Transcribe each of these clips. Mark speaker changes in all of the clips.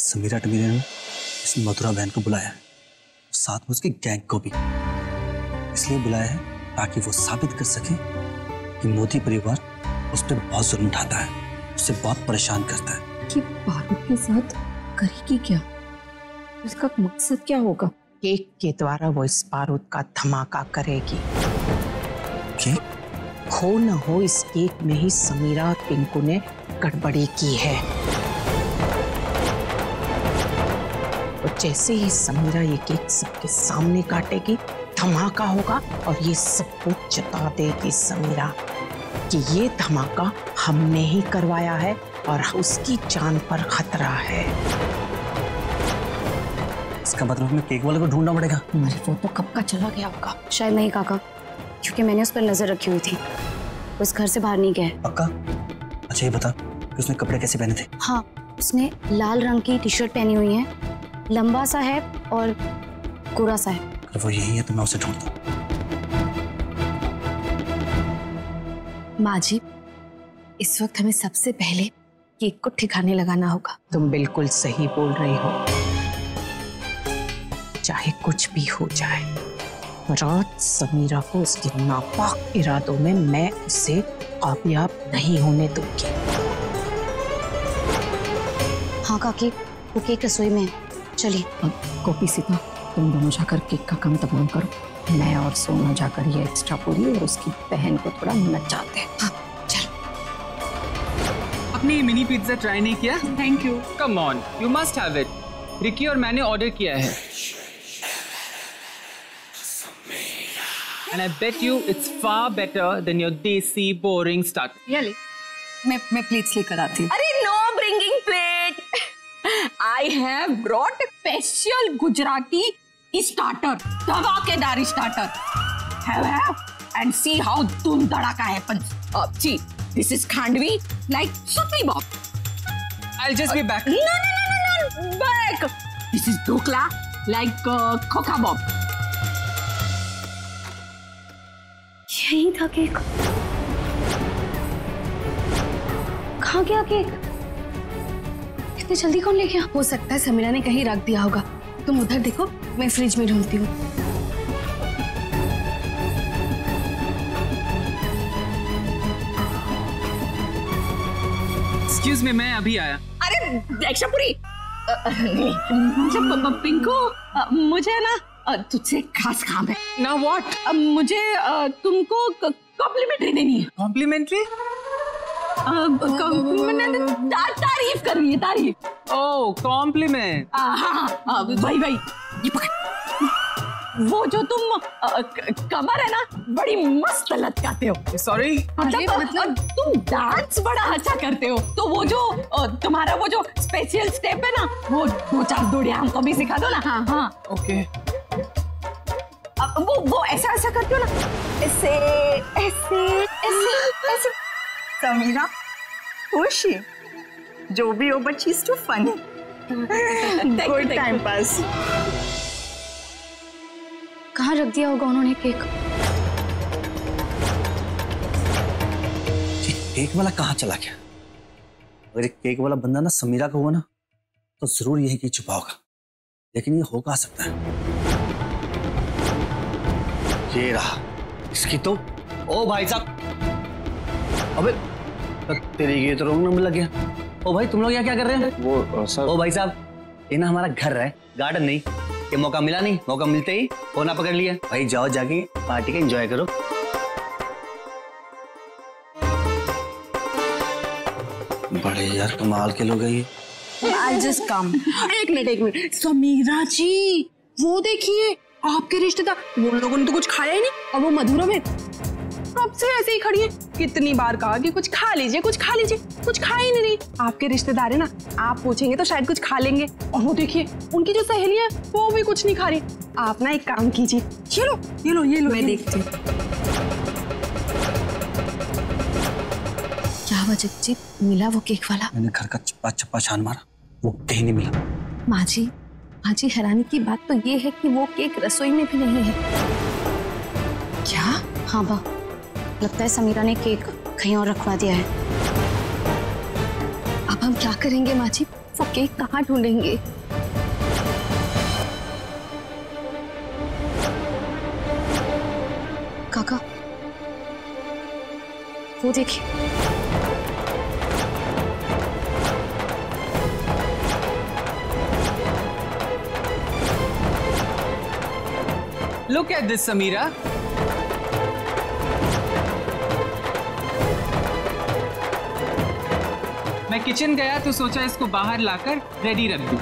Speaker 1: समीरा टमीरा ने इस मधुरा बहन को बुलाया है, साथ में उसकी गैंग को भी। इसलिए बुलाया है ताकि वो साबित कर सके कि मोदी परिवार उस पर बहुत जुल्म उठाता है, उसे बहुत परेशान करता है।
Speaker 2: कि बारूद के साथ करेगी क्या? उसका मकसद क्या होगा?
Speaker 3: केक के द्वारा वो इस बारूद का धमाका करेगी।
Speaker 1: केक?
Speaker 3: हो न हो इस केक में ही समीरा और पिंकू ने गड़बड़ी की है। तो जैसे ही समीरा ये केक सबके सामने काटेगी, धमाका होगा और ये सबको जता देगी समीरा कि ये धमाका हमने ही करवाया है और उसकी जान पर खतरा है।
Speaker 1: इसका मतलब हमें केक वाले को ढूंढना पड़ेगा।
Speaker 2: अरे वो तो कब का चला गया होगा।
Speaker 4: शायद नहीं काका, क्योंकि मैंने उस पर नजर रखी हुई थी। उस घर से बाहर नहीं गया है।
Speaker 1: पक्का? अच्छा ये बता कि उसने कपड़े कैसे पहने थे?
Speaker 4: हाँ, उसने लाल रंग की टी शर्ट पहनी हुई है, लंबा सा है और गोरा सा है।
Speaker 1: अगर वो यही है तो मैं उसे ढूंढता हूँ।
Speaker 2: माँ जी, इस वक्त हमें सबसे पहले केक को ठिकाने लगाना होगा।
Speaker 3: तुम बिल्कुल सही बोल रही हो। चाहे कुछ भी हो जाए, रात समीरा को उसके नापाक इरादों में मैं उसे कामयाब नहीं होने दूंगी।
Speaker 4: हाँ काकी, वो केक रसोई में है, चलिए।
Speaker 2: अब गोपी सीता, तुम दोनों जाकर केक का काम तमाम करो। मैं और सोना जाकर ये एक्स्ट्रा पूरी और उसकी बहन को थोड़ा नचाते हैं। हाँ, चलो।
Speaker 5: आपने ये मिनी पिज्जा ट्राई नहीं किया? Thank you. Come on, you must have it. Ricky और मैंने ऑर्डर किया है। And I bet you it's far better than your desi boring starter.
Speaker 2: ये मैं प्लेट्स लेकर आती हूँ।
Speaker 6: अरे no bringing plate. I have brought special Gujarati starter, धमाकेदार starter. Have and see how धूम धड़ाका happens. See, this is khandvi like soupy bob.
Speaker 5: I'll just be back.
Speaker 6: No, back. This is dhokla like खोखा Bob.
Speaker 4: यही था cake. कहाँ गया cake? इतनी जल्दी कौन ले गया?
Speaker 2: हो सकता है समीरा ने कहीं रख दिया होगा। तुम उधर देखो, मैं फ्रिज में ढूंढती हूँ।
Speaker 5: Excuse me, मैं अभी आया।
Speaker 6: अरे दीक्षापुरी, मतलब पिंकू, मुझे ना तुझसे खास काम है।
Speaker 5: Now what?
Speaker 6: मुझे तुमको कॉम्प्लीमेंट्री देनी है।
Speaker 5: Complimentary?
Speaker 6: तारीफ करनी है, तारीफ।
Speaker 5: Oh, compliment.
Speaker 6: हाँ, भाई ये पकड़। वो जो तुम कमर है ना, बड़ी मस्त लटकाते हो।
Speaker 5: Sorry?
Speaker 6: मतलब तुम डांस बड़ा अच्छा करते हो। तो वो जो तुम्हारा वो जो स्पेशल स्टेप है ना, वो 2-4 जोड़ियां हमको भी सिखा दो ना। हाँ।
Speaker 5: Okay.
Speaker 6: वो ऐसा करते हो ना, ऐसे।
Speaker 7: समीरा, खुश है? जो भी हो, but she is to funny. Good time pass.
Speaker 4: कहाँ रख दिया होगा उन्होंने केक?
Speaker 1: केक वाला कहाँ चला गया? अगर एक केक वाला बंदा ना समीरा का हुआ ना, तो जरूर यही कहीं छुपा होगा। लेकिन ये हो कहाँ सकता है? ये रहा। इसकी तो, ओ भाई साहब, अबे तेरी ये तो रॉन्ग नंबर लग गया। ओ भाई, तुम लोग यहाँ क्या कर रहे हैं?
Speaker 8: वो सर,
Speaker 1: ओ भाई साहब, ये ना हमारा घर है, गार्डन नहीं। ये मौका मिला नहीं, मौका मिलते ही फोन पकड़ लिया। भाई जाओ, जाके पार्टी का एंजॉय करो। बड़े यार कमाल के लोग हैं ये।
Speaker 2: I'll just come.
Speaker 6: एक मिनट। समीरा जी, वो देखिए आपके रिश्तेदार, वो लोगों ने तो कुछ खाया ही नहीं, और वो मधुरा में कब से ऐसे ही खड़ी है। कितनी बार कहा कि कुछ खा लीजिए, कुछ खा ही नहीं रही। आपके रिश्तेदार है ना, आप पूछेंगे तो शायद कुछ खा लेंगे। और वो देखिए, उनकी जो सहेली है वो भी कुछ नहीं खा रही। आप ना एक काम कीजिए, ये लो।
Speaker 2: मैं देखती हूँ। क्या वजह जी, मिला वो केक वाला?
Speaker 1: मैंने घर का चप्पा चप्पा छान मारा, वो कहीं नहीं मिला।
Speaker 2: माँ जी, हैरानी की बात तो ये है कि वो केक रसोई में भी नहीं है।
Speaker 4: क्या? हाँ बा, लगता है समीरा ने केक कहीं और रखवा दिया है।
Speaker 2: अब हम क्या करेंगे माँ जी?
Speaker 4: वो केक कहाँ ढूंढेंगे? काका, वो देखिए।
Speaker 5: Look at this, Samira. मैं किचन गया तो सोचा इसको बाहर लाकर रेडी रख दूं।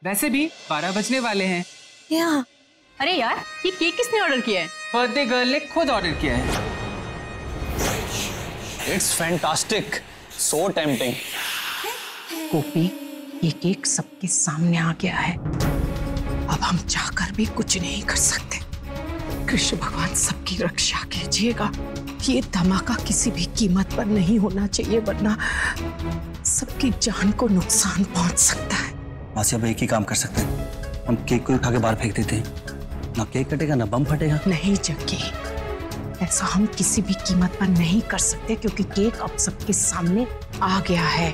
Speaker 5: वैसे भी 12 बजने वाले हैं।
Speaker 4: या,
Speaker 6: अरे यार, ये केक किसने ऑर्डर किया है?
Speaker 5: बर्थडे गर्ल ने खुद ऑर्डर किया है।
Speaker 1: It's fantastic, so tempting.
Speaker 3: Gopi, ये केक सबके सामने आ गया है। अब हम चाहकर भी कुछ नहीं कर सकते। कृष्ण भगवान सबकी रक्षा कीजिएगा। ये धमाका किसी भी कीमत पर नहीं होना चाहिए, वरना सबकी जान को नुकसान पहुंच सकता है।
Speaker 1: मासी, अब एक ही काम कर सकते हैं, हम केक को उठा के बाहर फेंक देते हैं। ना केक कटेगा ना बम फटेगा।
Speaker 3: नहीं जग्गी, ऐसा हम किसी भी कीमत पर नहीं कर सकते, क्योंकि केक अब सबके सामने आ गया है।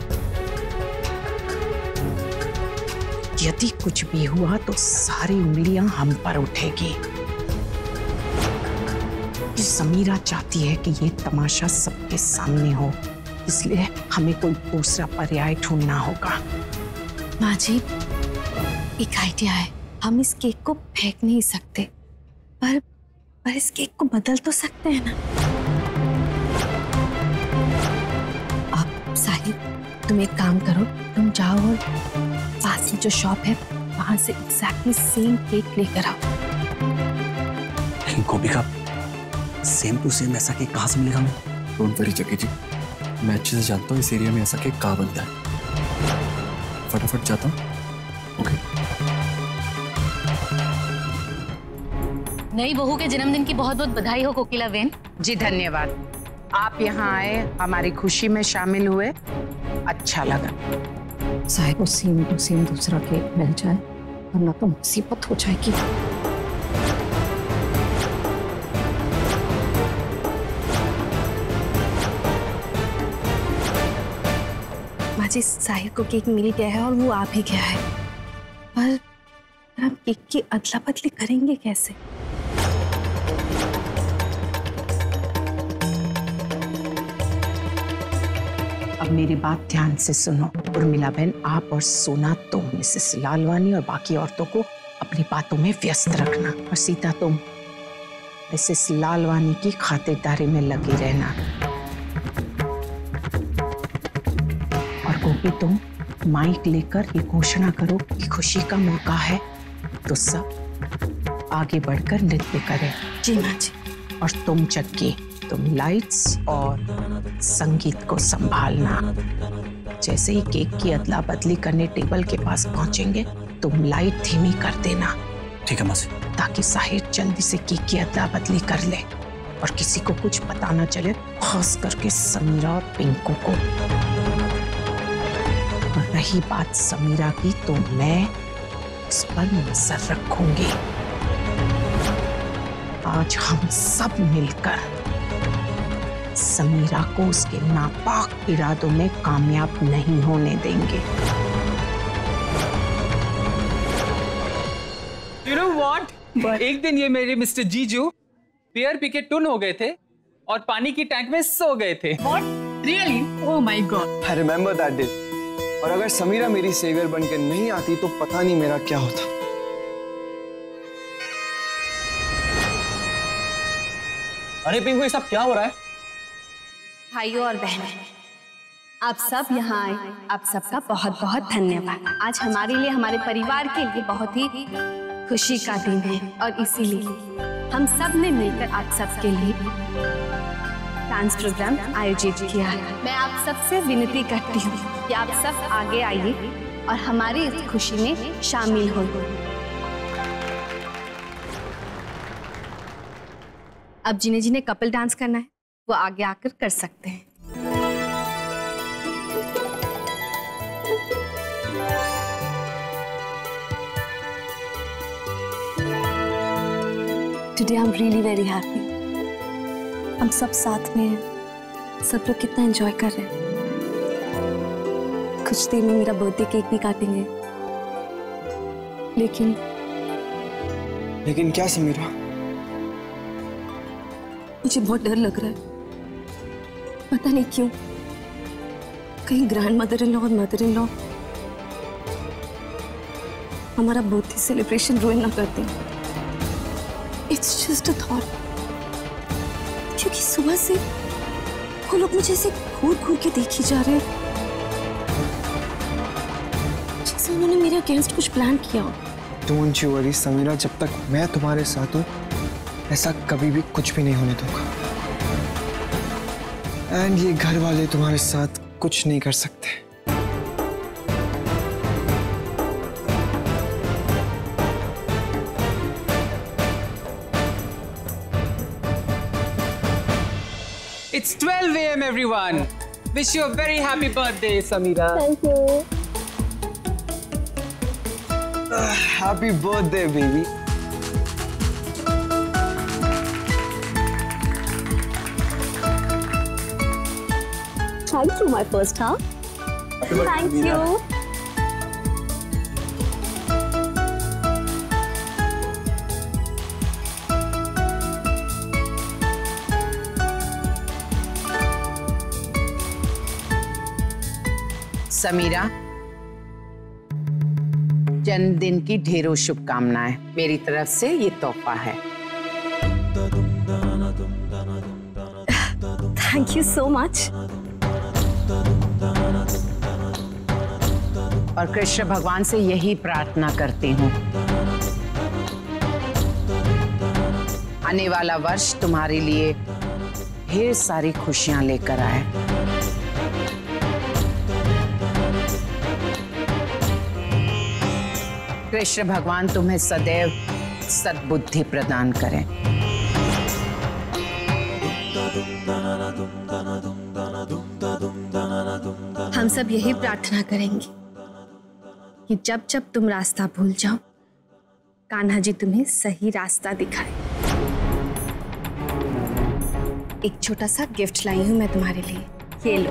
Speaker 3: यदि कुछ भी हुआ तो सारी उंगलियां हम पर उठेगी। समीरा चाहती है कि ये तमाशा सबके सामने हो, इसलिए हमें कोई दूसरा पर्याय ढूंढना होगा।
Speaker 4: माँ जी, एक आइडिया है। हम इस केक को फेंक नहीं सकते, पर इस केक को बदल तो सकते हैं ना। अब साहिब, तुम एक काम करो, तुम जाओ और पास में जो शॉप है वहां से एग्जैक्टली सेम केक लेकर आओ।
Speaker 1: गोपी का सेम टू सेम ऐसा केक कहाँ से मिलेगा हमें?
Speaker 8: डोंट वरी जग्गी जी, मैं अच्छे से जानता हूँ इस एरिया में ऐसा केक कहाँ बनता है। फटाफट जाता हूँ। ओके।
Speaker 4: नई बहू के जन्मदिन की बहुत बहुत बधाई हो कोकिला बेन।
Speaker 3: जी धन्यवाद। आप यहाँ आए, हमारी खुशी में शामिल हुए, अच्छा लगा।
Speaker 2: साहिब को सेम टू सेम दूसरा केक मिल जाए, वरना तो मुसीबत हो जाएगी।
Speaker 4: माँ जी, साहिर को केक मिल गया है और वो आ भी गया है, पर हम केक की अदला बदली करेंगे कैसे?
Speaker 3: अब मेरी बात ध्यान से सुनो। उर्मिला बहन, आप और सोना तुम मिसेस लालवानी और बाकी औरतों को अपनी बातों में व्यस्त रखना, और सीता तुम मिसेस लालवानी की खातिरदारी में लगी रहना, और गोपी तुम माइक लेकर ये घोषणा करो कि खुशी का मौका है तो सब आगे बढ़कर नृत्य करें।
Speaker 4: जी माँ जी।
Speaker 3: और तुम जग्गी, तुम लाइट्स और संगीत को संभालना। जैसे ही केक की अदला बदली करने टेबल के पास पहुंचेंगे, तुम लाइट धीमी कर देना।
Speaker 1: ठीक है मासी।
Speaker 3: ताकि साहिर जल्दी से केक की अदला बदली कर ले और किसी को कुछ पता न चले, खास करके समीरा और पिंकू को। और रही बात समीरा की, तो मैं उस पर नजर रखूंगी। आज हम सब मिलकर समीरा को उसके नापाक इरादों में कामयाब नहीं होने देंगे।
Speaker 5: You know what? एक दिन ये मेरे मिस्टर जीजू बियर पी के टुन हो गए थे और पानी की टैंक में सो गए थे।
Speaker 6: What? Really? Oh my God.
Speaker 8: I remember that day. और अगर समीरा मेरी सेवियर बनकर नहीं आती तो पता नहीं मेरा क्या होता।
Speaker 1: अरे पिंकू, ये सब क्या हो रहा है?
Speaker 4: भाइयों और बहनों, आप सब यहाँ आए, आप सबका बहुत बहुत धन्यवाद। आज हमारे लिए, हमारे परिवार के लिए बहुत ही खुशी का दिन है, और इसीलिए हम सब ने मिलकर आप सबके लिए डांस प्रोग्राम आयोजित किया है। मैं आप सबसे विनती करती हूँ कि आप सब आगे आइए और हमारी इस खुशी में शामिल होइए। अब जिन्हें जिन्हें कपल डांस करना है वो आगे आकर कर सकते हैं। Today I'm really very happy. हम सब साथ में हैं, सब लोग कितना एंजॉय कर रहे हैं। कुछ देर में मेरा बर्थडे केक भी काटेंगे। लेकिन
Speaker 9: क्या समीरा?
Speaker 4: मुझे बहुत डर लग रहा है, पता नहीं क्यों। कहीं ग्रैंड मदर इन लॉ और मदर इन लॉ हमारा बर्थडे सेलिब्रेशन रुइन ना कर दें। इट्स जस्ट अ थॉट, क्योंकि सुबह से वो लोग मुझे ऐसे घूर घूर के देखी जा रहे हैं, जैसे उन्होंने मेरे अगेंस्ट कुछ प्लान किया हो।
Speaker 9: डोंट यू वरी समीरा, जब तक मैं तुम्हारे साथ हूँ ऐसा कभी भी कुछ भी नहीं होने दूंगा। एंड ये घर वाले तुम्हारे साथ कुछ नहीं कर सकते।
Speaker 5: It's 12 a.m. everyone. Wish you a very happy birthday, Sameera.
Speaker 4: Thank you.
Speaker 9: Happy birthday, baby.
Speaker 4: Thank you, my first half. Thank you.
Speaker 3: Samira, जन्मदिन की ढेरों शुभकामनाएं। मेरी तरफ से ये तोहफा है।
Speaker 4: Thank you so much.
Speaker 3: और कृष्ण भगवान से यही प्रार्थना करती हूँ, आने वाला वर्ष तुम्हारे लिए ढेर सारी खुशियां लेकर आए। कृष्ण भगवान तुम्हें सदैव सद्बुद्धि प्रदान करें।
Speaker 4: हम सब यही प्रार्थना करेंगे कि जब जब तुम रास्ता भूल जाओ, कान्हा जी तुम्हें सही रास्ता दिखाए। एक छोटा सा गिफ्ट लाई हूं मैं तुम्हारे लिए, ये लो।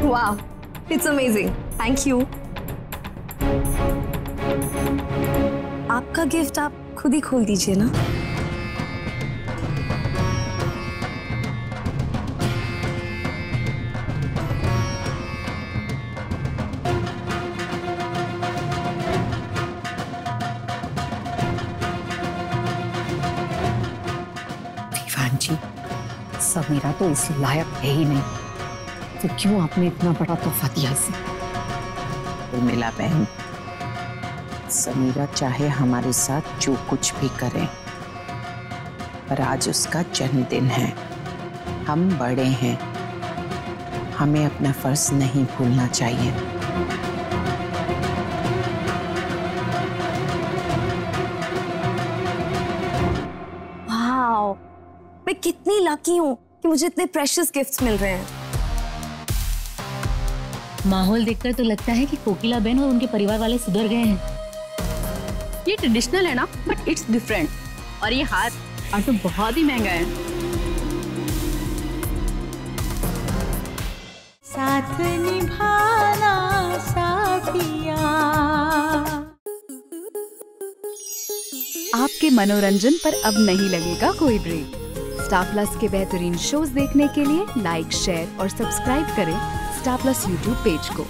Speaker 4: वाह, इट्स अमेजिंग, थैंक यू। आपका गिफ्ट आप खुद ही खोल दीजिए ना।
Speaker 2: जी, समीरा तो इस लायक है ही नहीं, तो क्यों आपने इतना बड़ा तोहफा दिया इसे?
Speaker 3: उर्मिला बहन, समीरा चाहे हमारे साथ जो कुछ भी करे, पर आज उसका जन्मदिन है। हम बड़े हैं, हमें अपना फर्ज नहीं भूलना चाहिए।
Speaker 4: वाओ, मैं कितनी लकी हूँ कि मुझे इतने प्रेशियस गिफ्ट्स मिल रहे हैं।
Speaker 10: माहौल देखकर तो लगता है कि कोकिला बहन और उनके परिवार वाले सुधर गए हैं।
Speaker 6: ये ट्रेडिशनल है ना, बट इट्स डिफरेंट। और ये हार तो बहुत ही महंगा है।
Speaker 11: साथ निभाना साथिया।
Speaker 12: आपके मनोरंजन पर अब नहीं लगेगा कोई ब्रेक। स्टार प्लस के बेहतरीन शोज देखने के लिए लाइक, शेयर और सब्सक्राइब करें स्टार प्लस यूट्यूब पेज को।